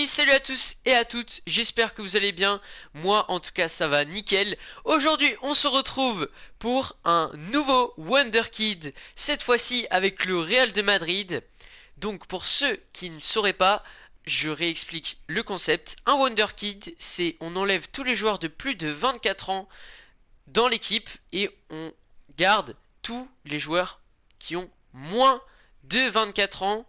amis, salut à tous et à toutes, j'espère que vous allez bien, moi en tout cas ça va nickel. Aujourd'hui on se retrouve pour un nouveau Wonder Kid, cette fois-ci avec le Real de Madrid. Donc pour ceux qui ne sauraient pas, je réexplique le concept. Un Wonder Kid, c'est on enlève tous les joueurs de plus de 24 ans dans l'équipe et on garde tous les joueurs qui ont moins de 24 ans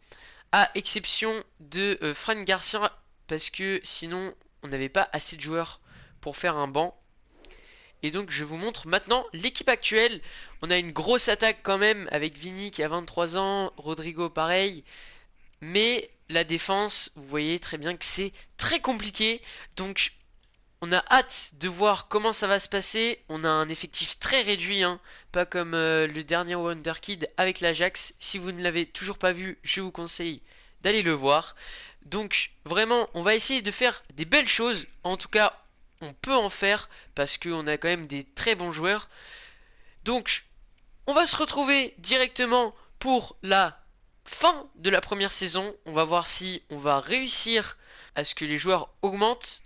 à exception de Fran Garcia, parce que sinon on n'avait pas assez de joueurs pour faire un banc. Et donc je vous montre maintenant l'équipe actuelle. On a une grosse attaque quand même avec Vini qui a 23 ans, Rodrigo pareil. Mais la défense, vous voyez très bien que c'est très compliqué. Donc on a hâte de voir comment ça va se passer. On a un effectif très réduit, hein, pas comme le dernier Wonder Kid avec l'Ajax. Si vous ne l'avez toujours pas vu, je vous conseille d'aller le voir. Donc vraiment, on va essayer de faire des belles choses. En tout cas, on peut en faire parce qu'on a quand même des très bons joueurs. Donc, on va se retrouver directement pour la fin de la première saison. On va voir si on va réussir à ce que les joueurs augmentent.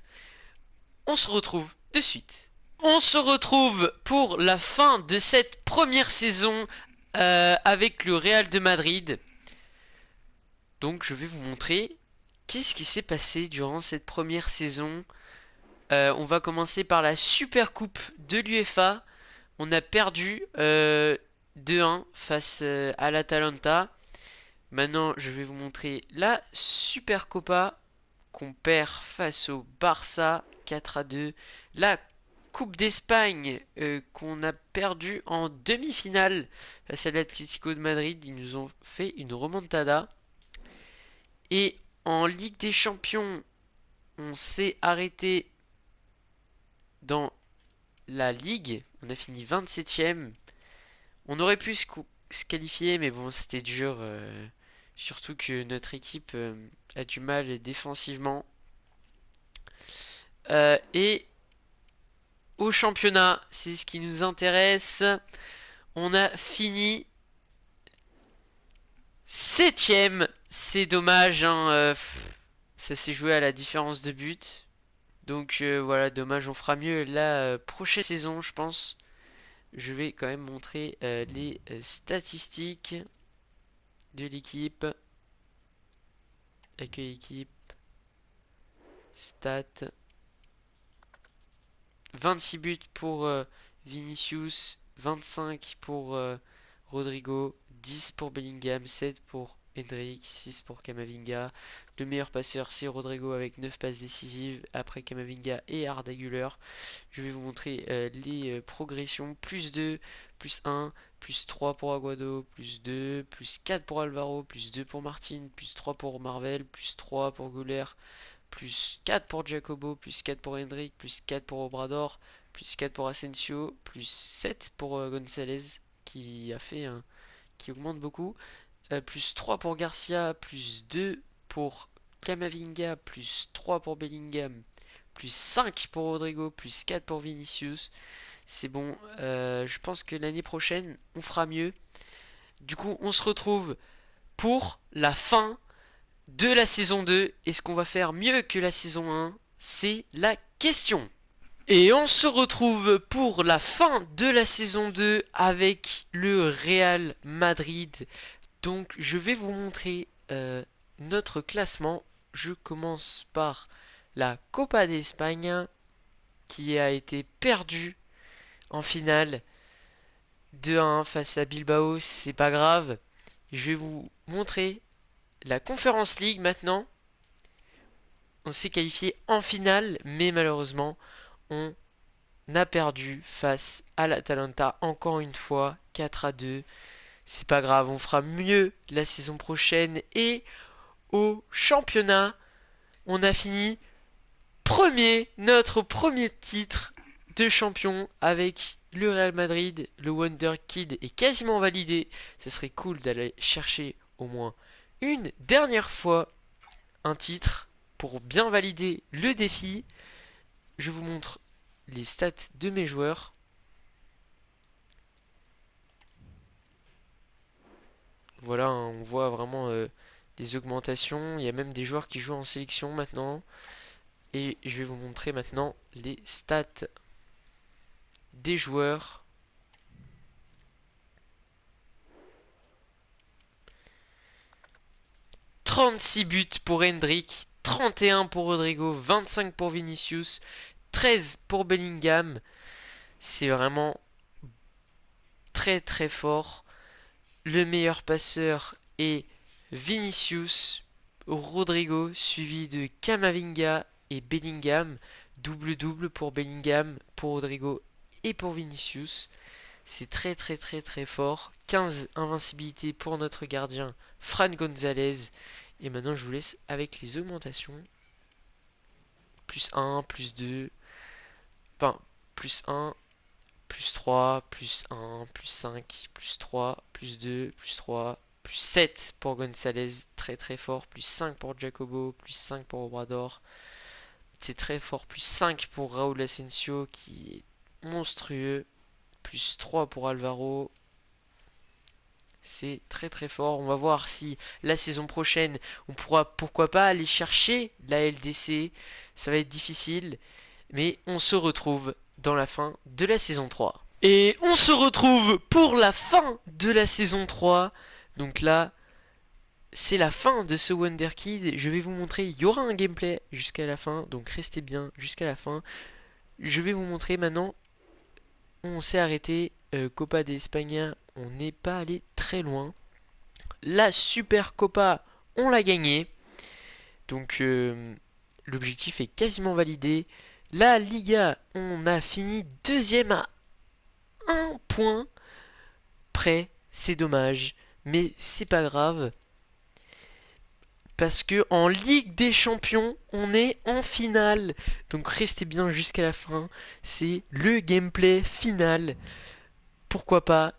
On se retrouve de suite. On se retrouve pour la fin de cette première saison avec le Real de Madrid. Donc je vais vous montrer qu'est-ce qui s'est passé durant cette première saison. On va commencer par la Super Coupe de l'UEFA. On a perdu 2-1 face à l'Atalanta. Maintenant, je vais vous montrer la Super Copa qu'on perd face au Barça 4-2. La Coupe d'Espagne qu'on a perdu en demi-finale face à l'Atlético de Madrid. Ils nous ont fait une remontada. Et en Ligue des Champions, on s'est arrêté dans la Ligue. On a fini 27ème. On aurait pu se qualifier, mais bon, c'était dur. Surtout que notre équipe a du mal défensivement. Et au championnat, c'est ce qui nous intéresse. On a fini 7ème. C'est dommage, hein, ça s'est joué à la différence de but. Donc voilà, dommage, on fera mieux la prochaine saison, je pense. Je vais quand même montrer les statistiques de l'équipe. Accueil équipe. Stats. 26 buts pour Vinicius, 25 pour Rodrigo, 10 pour Bellingham, 7 pour Hendrick, 6 pour Camavinga. Le meilleur passeur c'est Rodrigo avec 9 passes décisives après Camavinga et Arda Güler. Je vais vous montrer les progressions. Plus 2, plus 1, plus 3 pour Aguado, plus 2, plus 4 pour Alvaro, plus 2 pour Martin, plus 3 pour Marvel, plus 3 pour Güler, plus 4 pour Jacobo, plus 4 pour Hendrick, plus 4 pour Obrador, plus 4 pour Asensio, plus 7 pour Gonzalez qui a fait un, qui augmente beaucoup, plus 3 pour Garcia, plus 2 pour Camavinga, plus 3 pour Bellingham, plus 5 pour Rodrigo, plus 4 pour Vinicius. C'est bon, je pense que l'année prochaine on fera mieux. Du coup, on se retrouve pour la fin de la saison 2. Est-ce qu'on va faire mieux que la saison 1? C'est la question. Et on se retrouve pour la fin de la saison 2 avec le Real Madrid. Donc je vais vous montrer notre classement. Je commence par la Copa d'Espagne qui a été perdue en finale 2-1 face à Bilbao. C'est pas grave. Je vais vous montrer la Conference League maintenant. On s'est qualifié en finale, mais malheureusement, on a perdu face à l'Atalanta encore une fois, 4-2. C'est pas grave, on fera mieux la saison prochaine. Et au championnat, on a fini premier, notre premier titre de champion avec le Real Madrid. Le Wonder Kid est quasiment validé. Ce serait cool d'aller chercher au moins une dernière fois un titre pour bien valider le défi. Je vous montre les stats de mes joueurs. Voilà, hein, on voit vraiment des augmentations. Il y a même des joueurs qui jouent en sélection maintenant. Et je vais vous montrer maintenant les stats des joueurs. « 36 buts pour Hendrick, 31 pour Rodrigo, 25 pour Vinicius, 13 pour Bellingham. » C'est vraiment très très fort. Le meilleur passeur est Vinicius, Rodrigo, suivi de Camavinga et Bellingham. Double-double pour Bellingham, pour Rodrigo et pour Vinicius. C'est très très très très fort. 15 invincibilités pour notre gardien Fran Gonzalez. Et maintenant je vous laisse avec les augmentations. Plus 1, plus 2. Enfin, plus 1, plus 3, plus 1, plus 5, plus 3, plus 2, plus 3, plus 7 pour Gonzalez, très très fort, plus 5 pour Jacobo, plus 5 pour Obrador, c'est très fort, plus 5 pour Raúl Asensio qui est monstrueux, plus 3 pour Alvaro, c'est très très fort. On va voir si la saison prochaine on pourra pourquoi pas aller chercher la LDC, ça va être difficile, mais on se retrouve dans la fin de la saison 3. Et on se retrouve pour la fin de la saison 3. Donc là, c'est la fin de ce Wonder Kid. Je vais vous montrer, il y aura un gameplay jusqu'à la fin. Donc restez bien jusqu'à la fin. Je vais vous montrer maintenant. On s'est arrêté. Copa de España, on n'est pas allé très loin. La Super Copa, on l'a gagnée. Donc l'objectif est quasiment validé. La Liga, on a fini deuxième à un point près, c'est dommage, mais c'est pas grave. Parce que en Ligue des Champions, on est en finale. Donc restez bien jusqu'à la fin. C'est le gameplay final. Pourquoi pas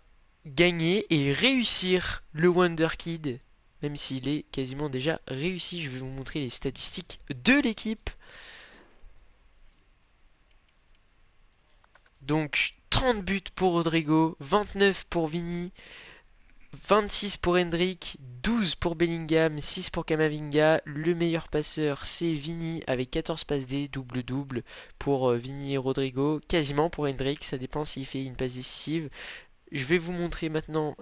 gagner et réussir le Wonder Kid. Même s'il est quasiment déjà réussi. Je vais vous montrer les statistiques de l'équipe. Donc 30 buts pour Rodrigo, 29 pour Vini, 26 pour Hendrick, 12 pour Bellingham, 6 pour Camavinga. Le meilleur passeur c'est Vini avec 14 passes D, double-double pour Vini et Rodrigo. Quasiment pour Hendrick, ça dépend s'il fait une passe décisive. Je vais vous montrer maintenant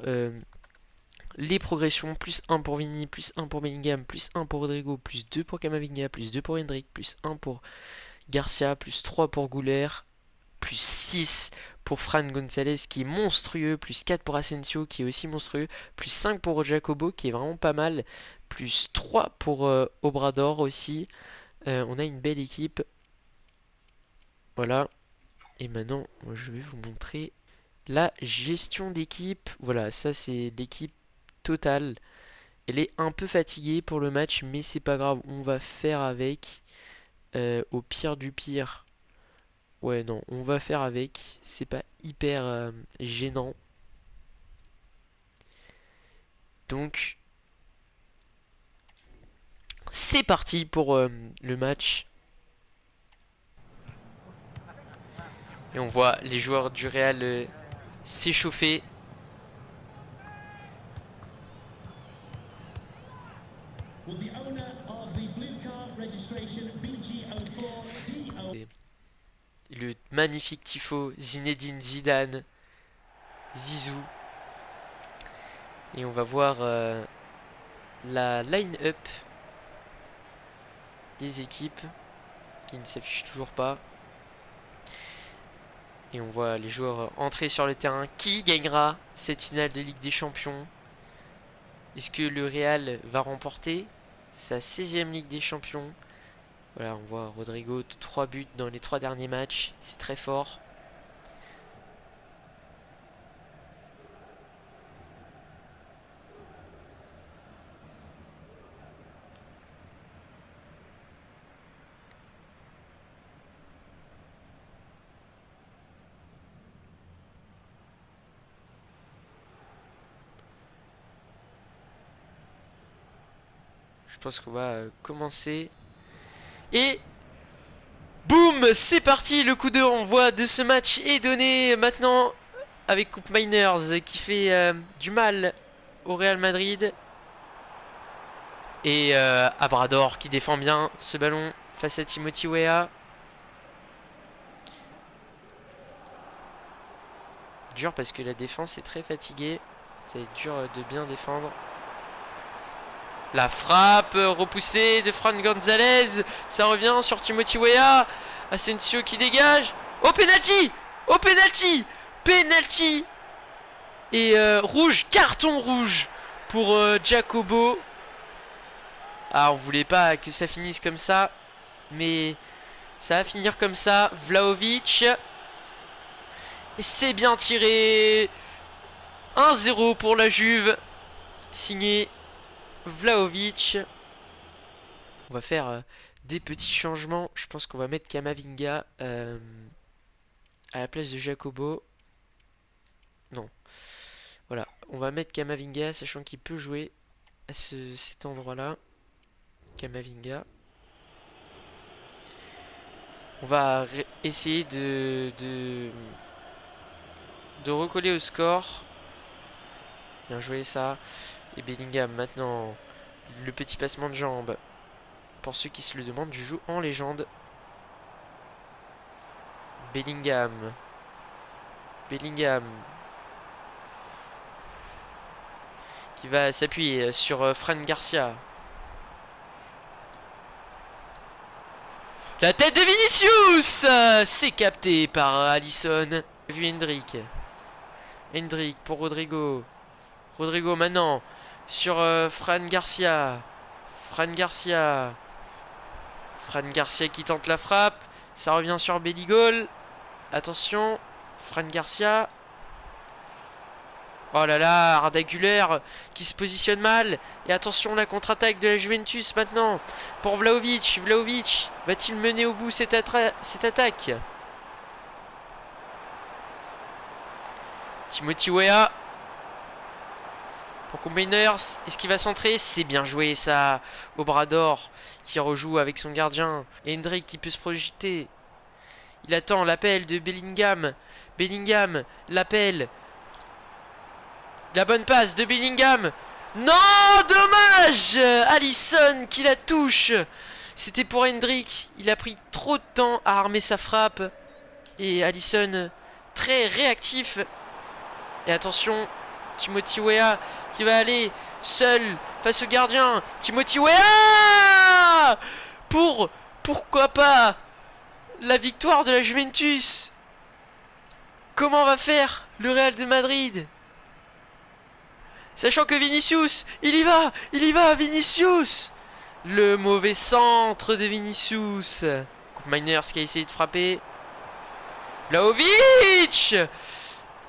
les progressions. Plus 1 pour Vini, plus 1 pour Bellingham, plus 1 pour Rodrigo, plus 2 pour Camavinga, plus 2 pour Hendrick, plus 1 pour Garcia, plus 3 pour Gouler, plus 6 pour Fran Gonzalez qui est monstrueux, plus 4 pour Asensio qui est aussi monstrueux, plus 5 pour Jacobo qui est vraiment pas mal, plus 3 pour Obrador aussi. On a une belle équipe. Voilà. Et maintenant, je vais vous montrer la gestion d'équipe. Voilà, ça c'est l'équipe totale. Elle est un peu fatiguée pour le match, mais c'est pas grave, on va faire avec. Au pire du pire. Ouais, non, on va faire avec. C'est pas hyper gênant. Donc, c'est parti pour le match. Et on voit les joueurs du Real s'échauffer. Le magnifique tifo Zinedine Zidane, Zizou. Et on va voir la line-up des équipes qui ne s'affiche toujours pas. Et on voit les joueurs entrer sur le terrain. Qui gagnera cette finale de Ligue des Champions? Est-ce que le Real va remporter sa 16e Ligue des Champions? Voilà, on voit Rodrigo, 3 buts dans les 3 derniers matchs. C'est très fort. Je pense qu'on va commencer. Et boum, c'est parti, le coup de renvoi de ce match est donné maintenant avec Coupe Miners qui fait du mal au Real Madrid. Et Abrador qui défend bien ce ballon face à Timothy Weah. Dur parce que la défense est très fatiguée. Ça va être dur de bien défendre. La frappe repoussée de Fran Gonzalez. Ça revient sur Timothy Weah. Asensio qui dégage. Oh, penalty! Oh, penalty! Penalty! Et rouge, carton rouge pour Jacobo. Ah, on voulait pas que ça finisse comme ça. Mais ça va finir comme ça. Vlahovic. Et c'est bien tiré. 1-0 pour la Juve. Signé Vlahovic. On va faire des petits changements. Je pense qu'on va mettre Kamavinga à la place de Jacobo. Non. Voilà. On va mettre Kamavinga, sachant qu'il peut jouer à cet endroit-là. Kamavinga. On va essayer de recoller au score. Bien joué ça. Et Bellingham maintenant. Le petit passement de jambes. Pour ceux qui se le demandent, je joue en légende. Bellingham. Bellingham. Qui va s'appuyer sur Fran Garcia. La tête de Vinicius. C'est capté par Alisson. Vu Hendrick. Hendrick pour Rodrigo. Rodrigo maintenant sur Fran Garcia. Fran Garcia. Fran Garcia qui tente la frappe. Ça revient sur Belligol. Attention. Fran Garcia. Oh là là, Arda Güler qui se positionne mal. Et attention, la contre-attaque de la Juventus maintenant. Pour Vlahovic. Vlahovic va-t-il mener au bout cette attaque? Timothy Weah. Pour Combiners. Est-ce qu'il va centrer? C'est bien joué ça. Obrador qui rejoue avec son gardien. Et Hendrick qui peut se projeter. Il attend l'appel de Bellingham. Bellingham, l'appel. La bonne passe de Bellingham. Non, dommage. Alisson qui la touche. C'était pour Hendrick. Il a pris trop de temps à armer sa frappe. Et Alisson très réactif. Et attention, Timothy Weah qui va aller seul face au gardien. Timothy Weah pourquoi pas la victoire de la Juventus. Comment va faire le Real de Madrid? Sachant que Vinicius, il y va, Vinicius. Le mauvais centre de Vinicius. Miners qui a essayé de frapper. Vlahovic.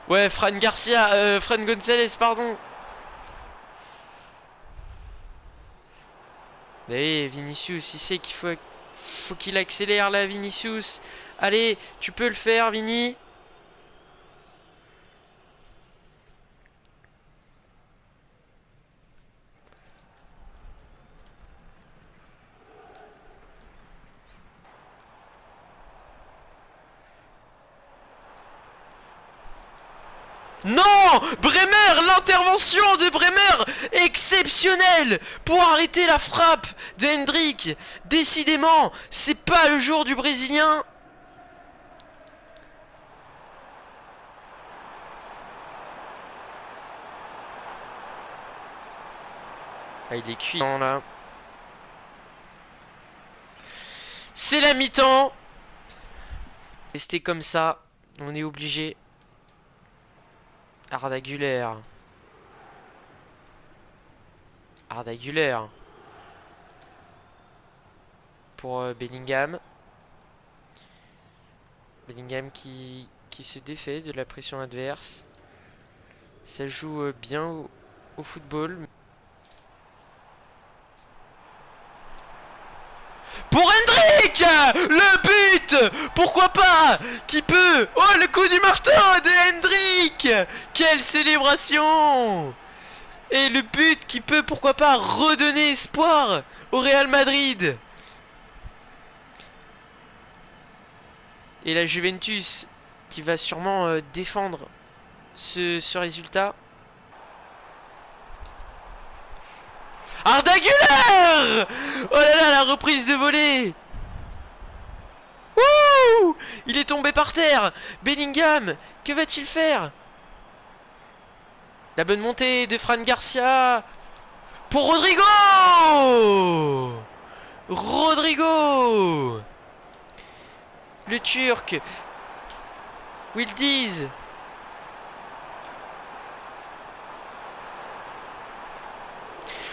Ouais, Fran Garcia, Fran Gonzalez, pardon. Mais oui, Vinicius, il sait qu'il faut qu'il accélère là, Vinicius. Allez, tu peux le faire, Vini. Non! Bremer! L'intervention de Bremer exceptionnelle pour arrêter la frappe de Hendrick. Décidément, c'est pas le jour du Brésilien. Ah, il est cuit là. C'est la mi-temps. Rester comme ça, on est obligé. Arda Güler. Arda Güler. Pour Bellingham. Bellingham qui se défait de la pression adverse. Ça joue bien au football. Pour Hendrick! Le but! Pourquoi pas? Qui peut? Oh, le coup du marteau de Hendrick! Quelle célébration! Et le but qui peut, pourquoi pas, redonner espoir au Real Madrid. Et la Juventus qui va sûrement défendre ce résultat. Arda Güler! Oh là là, la reprise de volée! Wouh! Il est tombé par terre! Bellingham, que va-t-il faire? La bonne montée de Fran Garcia pour Rodrigo! Rodrigo! Le Turc! Wildiz!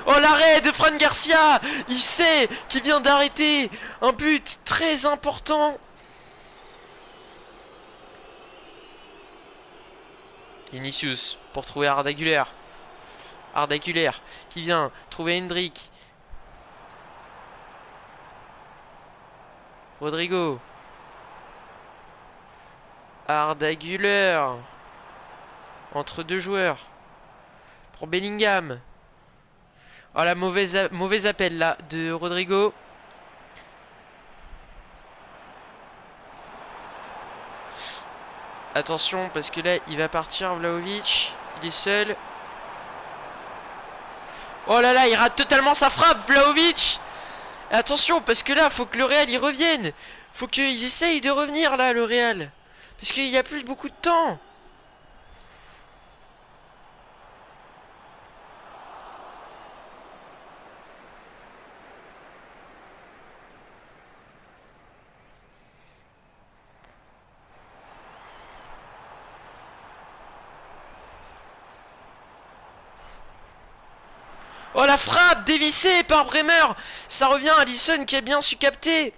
Oh, l'arrêt de Fran Garcia! Il sait qu'il vient d'arrêter un but très important. Vinicius pour trouver Arda Güler. Arda Güler qui vient trouver Hendrik. Rodrigo. Arda Güler. Entre deux joueurs. Pour Bellingham. Oh, la mauvaise appel là de Rodrigo. Attention parce que là il va partir Vlahovic. Il est seul. Oh là là, il rate totalement sa frappe Vlahovic. Attention parce que là faut que le Real y revienne. Faut qu'ils essayent de revenir là le Real. Parce qu'il n'y a plus beaucoup de temps. Oh, la frappe dévissée par Bremer. Ça revient à Alisson qui a bien su capter.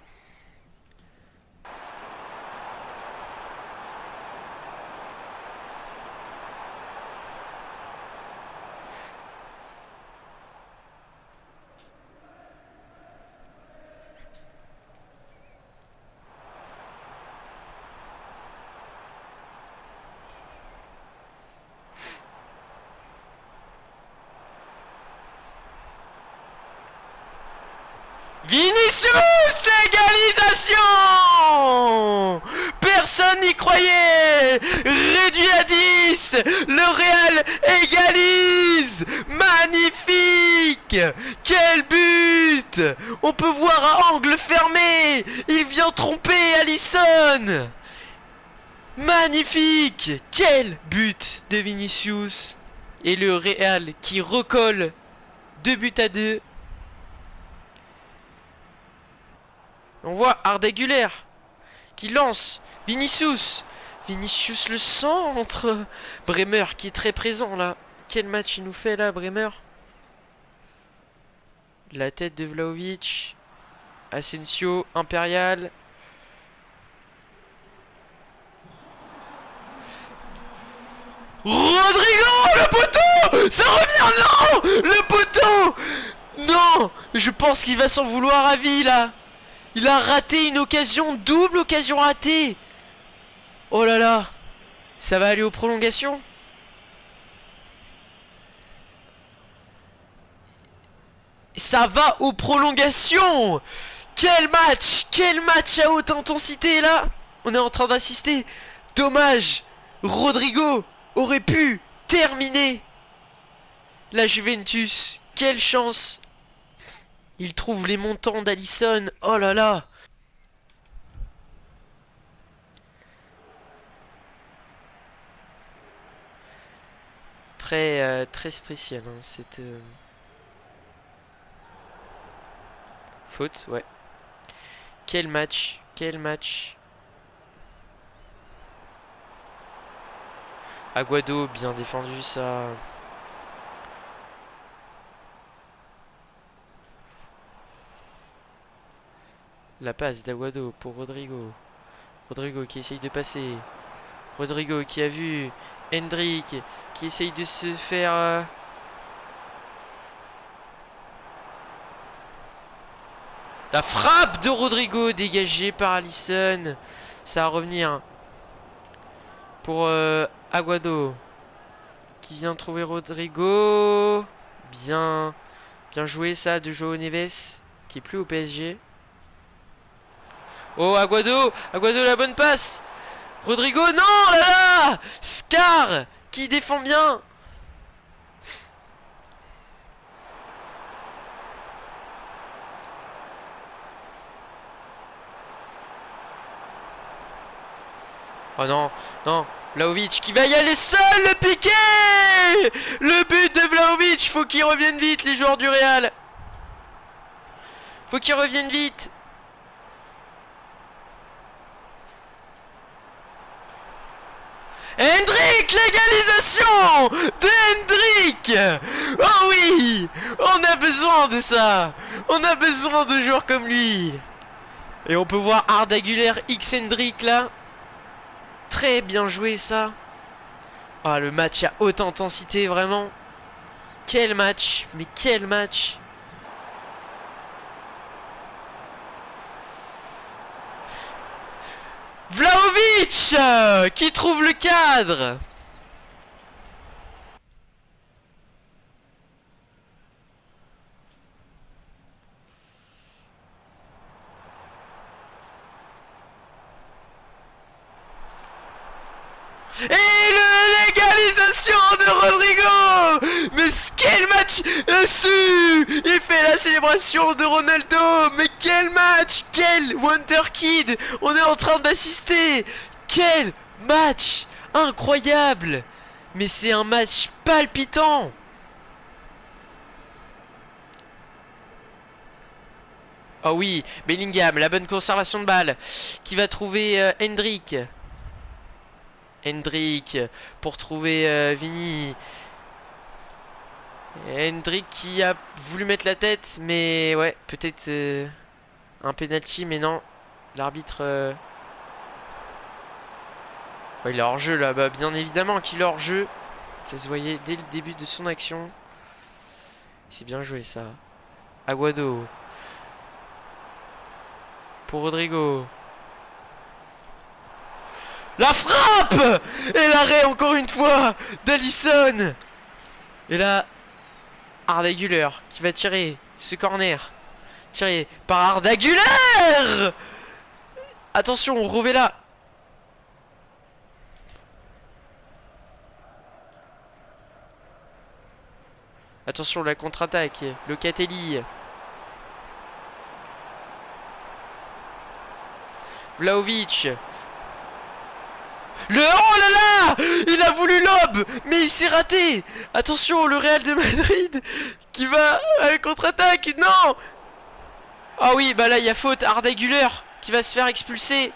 Vinicius, l'égalisation! Personne n'y croyait! Réduit à 10, le Real égalise! Magnifique! Quel but! On peut voir à angle fermé! Il vient tromper Alisson! Magnifique! Quel but de Vinicius! Et le Real qui recolle 2 buts à 2. On voit Arda Güler qui lance Vinicius. Vinicius le centre. Bremer qui est très présent là. Quel match il nous fait là, Bremer. La tête de Vlahovic. Asensio, Impérial. Rodrigo, le poteau! Ça revient, non! Le poteau! Non! Je pense qu'il va s'en vouloir à vie là. Il a raté une occasion, double occasion ratée. Oh là là. Ça va aller aux prolongations. Ça va aux prolongations. Quel match à haute intensité là. On est en train d'assister. Dommage. Rodrigo aurait pu terminer la Juventus. Quelle chance. Il trouve les montants d'Alisson. Oh là là. Très spécial hein, cette faute, ouais. Quel match. Aguado, bien défendu ça. La passe d'Aguado pour Rodrigo. Rodrigo qui essaye de passer. Rodrigo qui a vu Hendrik qui essaye de se faire... La frappe de Rodrigo dégagée par Alisson. Ça va revenir pour Aguado qui vient trouver Rodrigo. Bien joué ça de João Neves qui est plus au PSG. Oh, Aguado la bonne passe. Rodrigo, non, là là. Scar qui défend bien. Oh non, non. Vlahovic qui va y aller seul, le piqué. Le but de Vlahovic. Faut qu'ils reviennent vite, les joueurs du Real. Faut qu'ils reviennent vite. Hendrik, l'égalisation de Hendrik. Oh oui, on a besoin de ça. On a besoin de joueurs comme lui. Et on peut voir Arda Güler X Hendrik là. Très bien joué ça. Ah, le match à haute intensité, vraiment. Quel match, mais quel match. Vlahovic qui trouve le cadre. Et l'égalisation de Rodrigo. Mais quel match su. Il fait la célébration de Ronaldo. Mais quel match. Quel Wonder Kid. On est en train d'assister. Quel match incroyable. Mais c'est un match palpitant. Oh oui, Bellingham, la bonne conservation de balle. Qui va trouver Hendrik. Hendrik pour trouver Vini. Hendrik qui a voulu mettre la tête, mais ouais, peut-être un penalty, mais non. L'arbitre... Ouais, il est hors jeu là, bah, bien évidemment qu'il est hors jeu. Ça se voyait dès le début de son action. C'est bien joué ça. Aguado. Pour Rodrigo. La frappe. Et l'arrêt encore une fois d'Alisson. Et là, Arda Güler qui va tirer ce corner. Tiré par Arda Güler. Attention, Rovella. Attention, la contre-attaque. Locatelli. Vlahovic. Oh là là. Il a voulu lob, mais il s'est raté. Attention, le Real de Madrid qui va à la contre-attaque. Non. Ah oui, bah là il y a faute. Arda Güler qui va se faire expulser.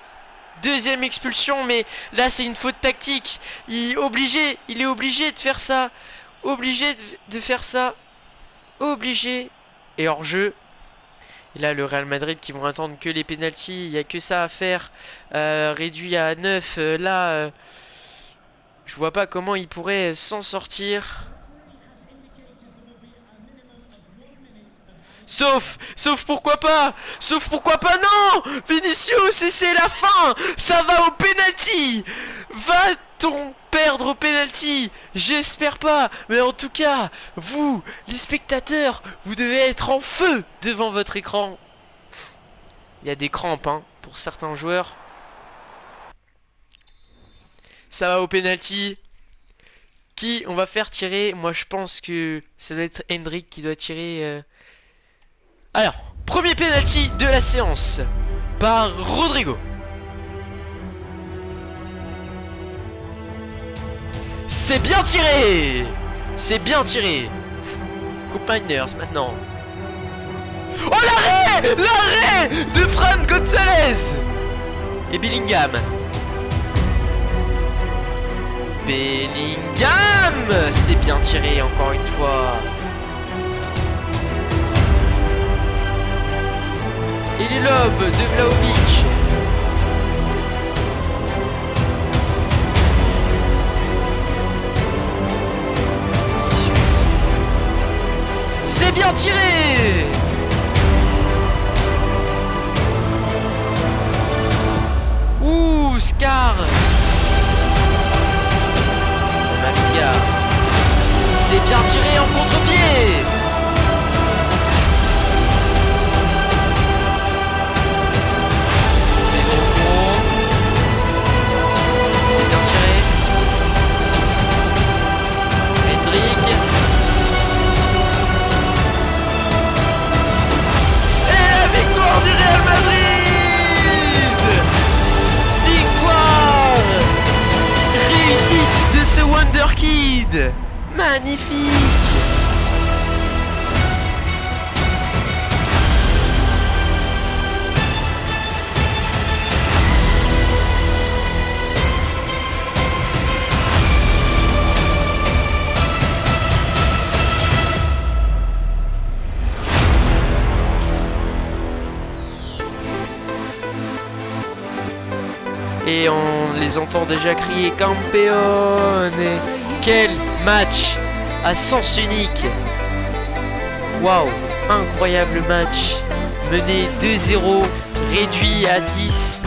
Deuxième expulsion, mais là c'est une faute tactique. Il est obligé de faire ça. Obligé de faire ça. Obligé. Et hors jeu. Et là le Real Madrid qui vont attendre que les pénaltys. Il n'y a que ça à faire. Réduit à 9. Là je vois pas comment il pourrait s'en sortir. Sauf pourquoi pas. Sauf pourquoi pas. Non. Vinicius, et c'est la fin. Ça va au penalty. Va-t-on perdre au penalty? J'espère pas. Mais en tout cas, vous, les spectateurs, vous devez être en feu devant votre écran. Il y a des crampes hein, pour certains joueurs. Ça va au penalty. Qui on va faire tirer? Moi je pense que ça doit être Hendrik qui doit tirer. Alors, premier penalty de la séance par Rodrigo. C'est bien tiré. C'est bien tiré. Coupe Miners maintenant. Oh l'arrêt. L'arrêt de Fran González. Et Bellingham. Bellingham. C'est bien tiré encore une fois. Et les lobes de Vlahovic. C'est bien tiré. Ouh, Scar. Mavinga. C'est bien tiré en contre-pied. Du Real Madrid. Victoire Wonderkid. Magnifique. Et on les entend déjà crier Campeone. Quel match à sens unique. Waouh, incroyable match. Mené 2-0, réduit à 10.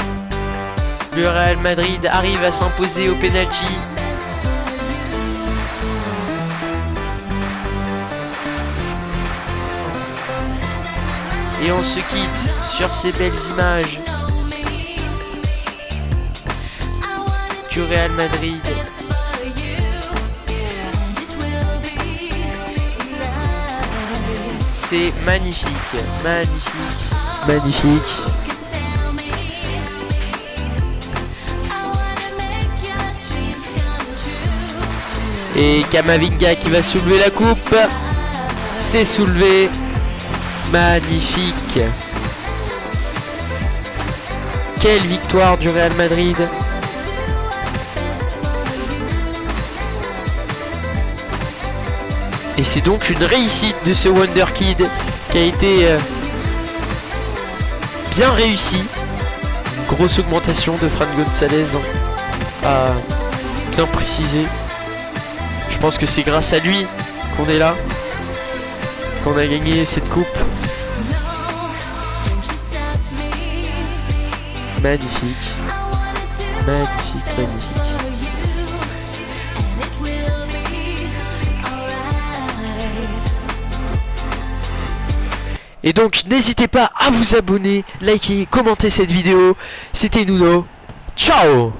Le Real Madrid arrive à s'imposer au penalty. Et on se quitte sur ces belles images du Real Madrid. C'est magnifique, magnifique, magnifique. Et Camavinga qui va soulever la coupe. C'est soulevé. Magnifique. Quelle victoire du Real Madrid. Et c'est donc une réussite de ce Wonderkid qui a été bien réussi. Une grosse augmentation de Fran González, à bien préciser. Je pense que c'est grâce à lui qu'on est là, qu'on a gagné cette coupe. Magnifique, magnifique, magnifique. Et donc n'hésitez pas à vous abonner, liker, commenter cette vidéo. C'était Nuno. Ciao!